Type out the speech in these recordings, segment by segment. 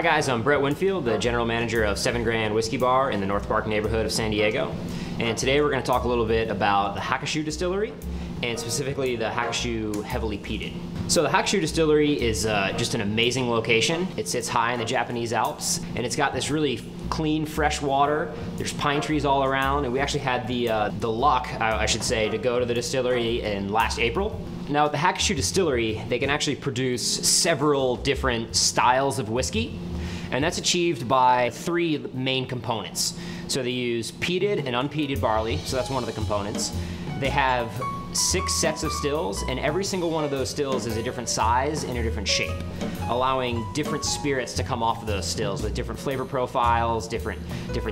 Hi guys, I'm Brett Winfield, the general manager of 7 Grand Whiskey Bar in the North Park neighborhood of San Diego. And today we're going to talk a little bit about the Hakushu Distillery, and specifically the Hakushu Heavily Peated. So the Hakushu Distillery is just an amazing location. It sits high in the Japanese Alps, and it's got this really clean, fresh water. There's pine trees all around, and we actually had the luck, I should say, to go to the distillery in last April. Now, at the Hakushu Distillery, they can actually produce several different styles of whiskey, and that's achieved by 3 main components. So they use peated and unpeated barley, so that's one of the components. They have 6 sets of stills, and every single one of those stills is a different size and a different shape, allowing different spirits to come off of those stills with different flavor profiles, different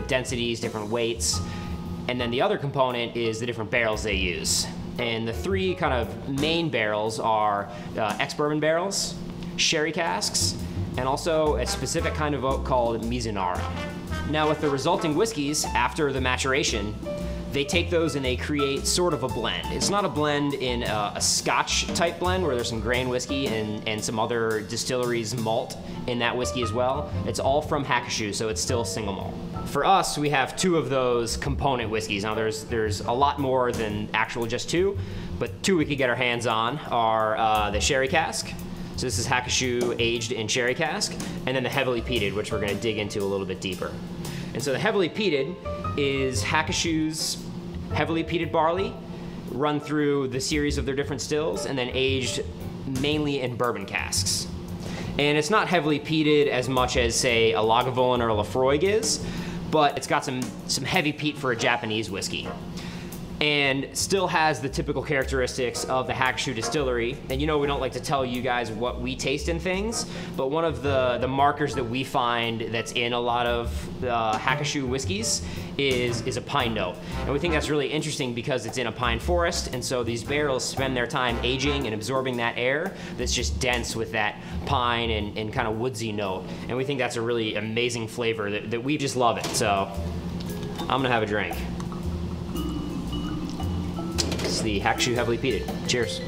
densities, different weights. And then the other component is the different barrels they use. And the 3 kind of main barrels are ex-bourbon barrels, sherry casks, and also a specific kind of oak called Mizunara. Now, with the resulting whiskeys, after the maturation, they take those and they create sort of a blend. It's not a blend in a Scotch type blend where there's some grain whiskey and some other distilleries malt in that whiskey as well. It's all from Hakushu, so it's still single malt. For us, we have 2 of those component whiskeys. Now there's a lot more than actual just 2, but 2 we could get our hands on are the sherry cask. So this is Hakushu aged in sherry cask, and then the heavily peated, which we're gonna dig into a little bit deeper. And so the heavily peated is Hakushu's heavily peated barley run through the series of their different stills and then aged mainly in bourbon casks. And it's not heavily peated as much as, say, a Lagavulin or a Lafroig is, but it's got some heavy peat for a Japanese whiskey, and still has the typical characteristics of the Hakushu Distillery. And you know, we don't like to tell you guys what we taste in things, but one of the markers that we find that's in a lot of Hakushu whiskeys is a pine note. And we think that's really interesting because it's in a pine forest, and so these barrels spend their time aging and absorbing that air that's just dense with that pine and kind of woodsy note. And we think that's a really amazing flavor that we just love it. So I'm gonna have a drink. It's the Hakushu Heavily Peated. Cheers.